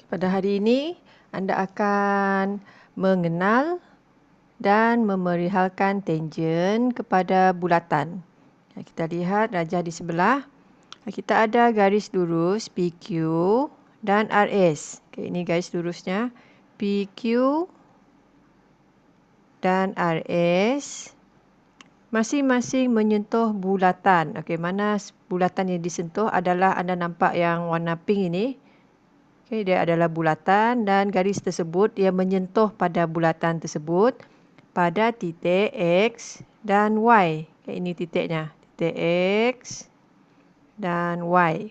Pada hari ini, anda akan mengenal dan memerihalkan tangen kepada bulatan. Kita lihat rajah di sebelah. Kita ada garis lurus PQ dan RS. Ini garis lurusnya. PQ dan RS masing-masing menyentuh bulatan. Mana bulatan yang disentuh adalah anda nampak yang warna pink ini. Dia adalah bulatan dan garis tersebut ia menyentuh pada bulatan tersebut pada titik X dan Y. Ini titiknya, titik X dan Y.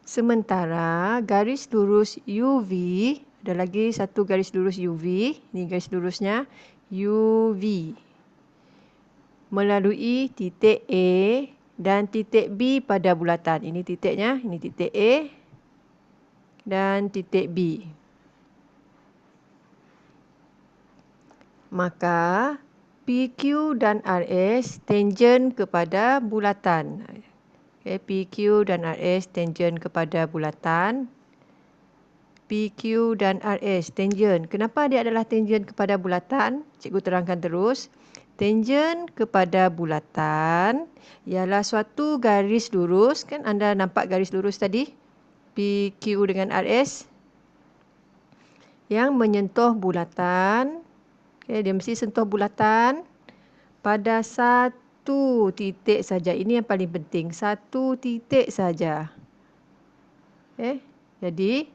Sementara garis lurus UV, ada lagi satu garis lurus UV, ini garis lurusnya UV. Melalui titik A dan titik B pada bulatan. Ini titiknya, ini titik A dan titik B. Maka PQ dan RS tangen kepada bulatan. PQ dan RS tangen kepada bulatan. PQ dan RS tangen. Kenapa dia adalah tangen kepada bulatan? Cikgu terangkan terus. Tangen kepada bulatan ialah suatu garis lurus. Kan anda nampak garis lurus tadi? PQ dengan RS yang menyentuh bulatan. Dia mesti sentuh bulatan pada satu titik saja. Ini yang paling penting, satu titik saja. Jadi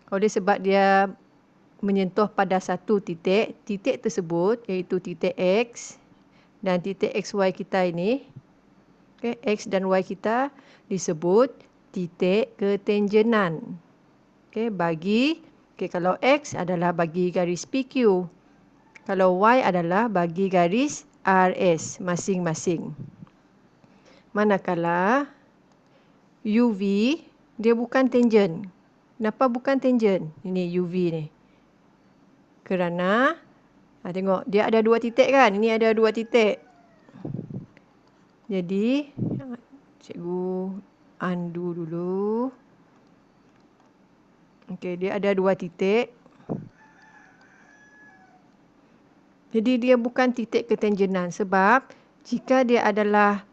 oleh sebab dia menyentuh pada satu titik, titik tersebut iaitu titik X dan titik XY kita ini, X dan Y kita disebut titik ketangenan. Kalau X adalah bagi garis PQ. Kalau Y adalah bagi garis RS masing-masing. Manakala UV dia bukan tangen. Kenapa bukan tangen? Ini UV ni. Kerana tengok dia ada dua titik kan? Ini ada dua titik. Jadi cikgu undo dulu. Dia ada dua titik. Jadi dia bukan titik ketangenan sebab jika dia adalah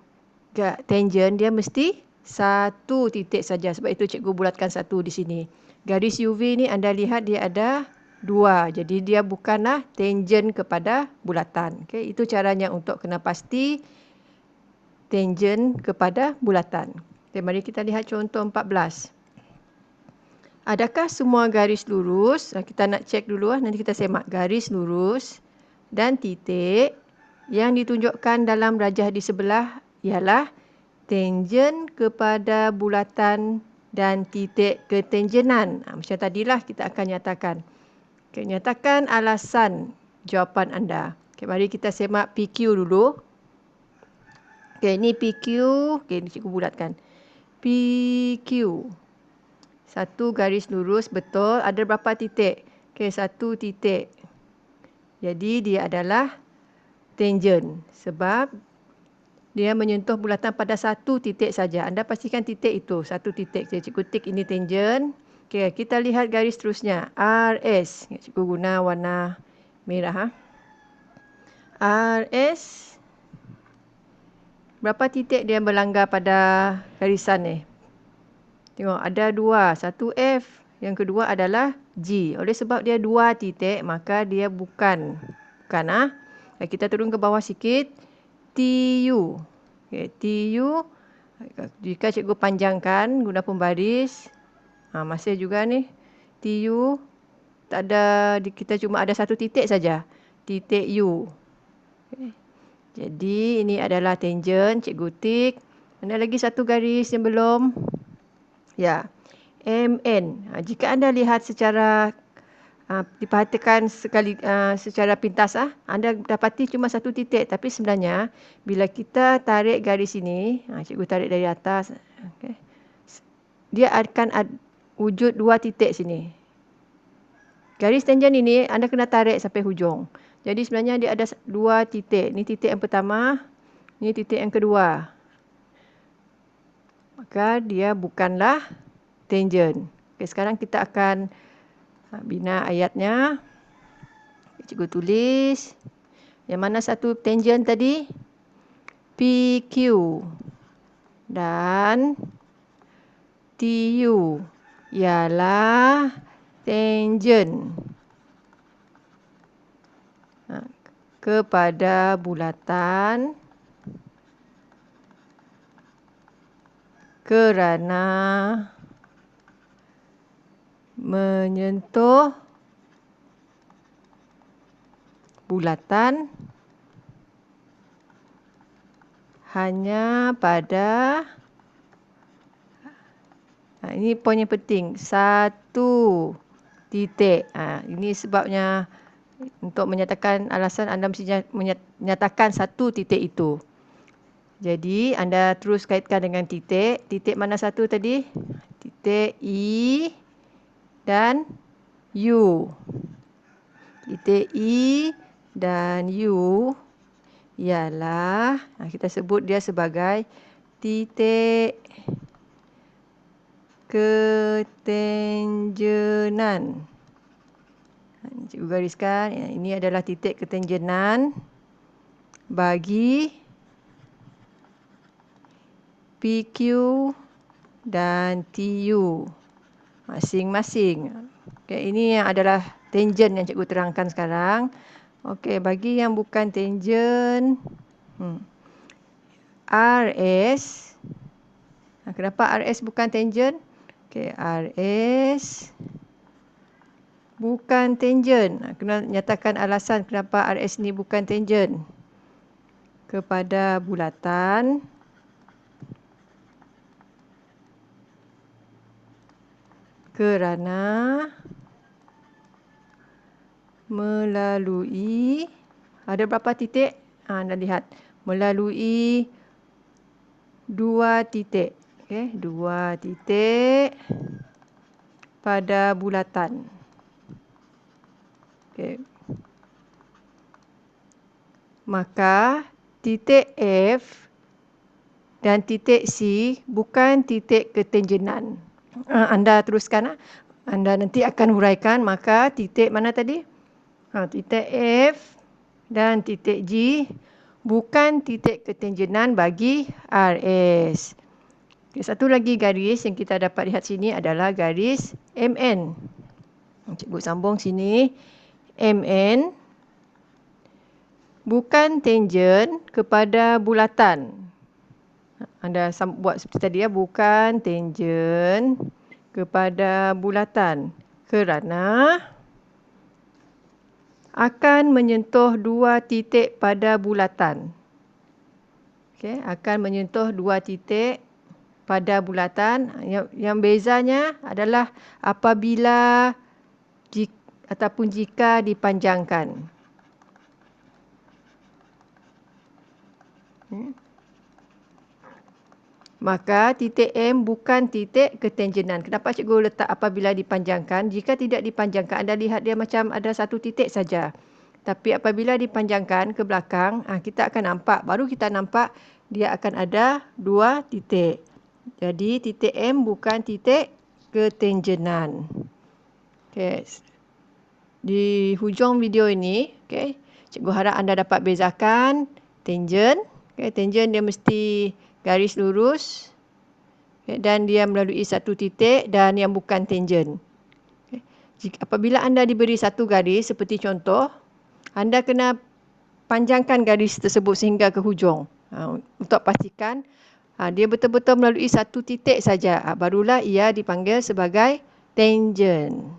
tangen dia mesti satu titik saja. Sebab itu cikgu bulatkan satu di sini. Garis UV ni anda lihat dia ada dua. Jadi dia bukanlah tangen kepada bulatan. Itu caranya untuk kena pasti tangen kepada bulatan. Mari kita lihat contoh 14. Adakah semua garis lurus? Kita nak cek dulu. Nanti kita semak. Garis lurus dan titik yang ditunjukkan dalam rajah di sebelah ialah tangen kepada bulatan dan titik ketangenan. Macam tadilah kita akan nyatakan. Nyatakan alasan jawapan anda. Mari kita semak PQ dulu. Ini PQ. Ini cikgu bulatkan. PQ. Satu garis lurus, betul. Ada berapa titik? Satu titik. Jadi dia adalah tangen. Sebab dia menyentuh bulatan pada satu titik saja. Anda pastikan titik itu, satu titik. Jadi cikgu tik ini tangen. Kita lihat garis terusnya. RS. Cikgu guna warna merah. RS. Berapa titik dia melanggar pada garisan ni? Tengok, ada dua. Satu F. Yang kedua adalah G. Oleh sebab dia dua titik, maka dia bukan. Kita turun ke bawah sikit. TU. TU. Jika cikgu panjangkan guna pembaris. Masih juga ni. TU. Tak ada, kita cuma ada satu titik saja. Titik U. Jadi ini adalah tangen. Cikgu tik. Ada lagi satu garis yang belum. MN. Jika anda lihat secara diperhatikan sekali secara pintas, anda dapati cuma satu titik. Tapi sebenarnya bila kita tarik garis ini, cikgu tarik dari atas, dia akan wujud dua titik sini. Garis tangen ini anda kena tarik sampai hujung. Jadi sebenarnya dia ada dua titik. Ini titik yang pertama, ini titik yang kedua. Maka dia bukanlah tangen. Okey, sekarang kita akan bina ayatnya. Cikgu tulis. Yang mana satu tangent tadi? PQ dan TU ialah tangent kepada bulatan kerana menyentuh bulatan hanya pada ini poin yang penting, satu titik. Ini sebabnya untuk menyatakan alasan anda mesti menyatakan satu titik itu. Jadi anda terus kaitkan dengan titik. Titik mana satu tadi? Titik E dan U. Titik E dan U ialah, kita sebut dia sebagai titik ketangenan. Cikgu gariskan, ini adalah titik ketangenan bagi PQ dan TU masing-masing. Okay, ini yang adalah tangent yang cikgu terangkan sekarang. Okey, bagi yang bukan tangent, RS. Kenapa RS bukan tangent? Okey, RS bukan tangent. Kena nyatakan alasan kenapa RS ni bukan tangent kepada bulatan kerana melalui, ada berapa titik? Anda lihat, melalui dua titik. Okey, dua titik pada bulatan. Okey. Maka titik F dan titik C bukan titik ketangenan. Anda teruskan. Anda nanti akan huraikan. Maka titik mana tadi? Titik F dan titik G bukan titik ketangenan bagi RS. Okay, satu lagi garis yang kita dapat lihat sini adalah garis MN. Cikgu sambung sini. MN bukan tangent kepada bulatan. Anda buat seperti tadi ya, bukan tangent kepada bulatan kerana akan menyentuh dua titik pada bulatan. Okey, akan menyentuh dua titik pada bulatan. Yang bezanya adalah apabila ataupun jika dipanjangkan. Maka titik M bukan titik ketangenan. Kenapa cikgu letak apabila dipanjangkan? Jika tidak dipanjangkan, anda lihat dia macam ada satu titik saja. Tapi apabila dipanjangkan ke belakang, kita akan nampak, baru kita nampak dia akan ada dua titik. Jadi titik M bukan titik ketangenan. Okay. Di hujung video ini, cikgu harap anda dapat bezakan tangent. Tangent dia mesti garis lurus dan dia melalui satu titik, dan yang bukan tangent. Apabila anda diberi satu garis seperti contoh, anda kena panjangkan garis tersebut sehingga ke hujung untuk pastikan dia betul-betul melalui satu titik saja, barulah ia dipanggil sebagai tangent.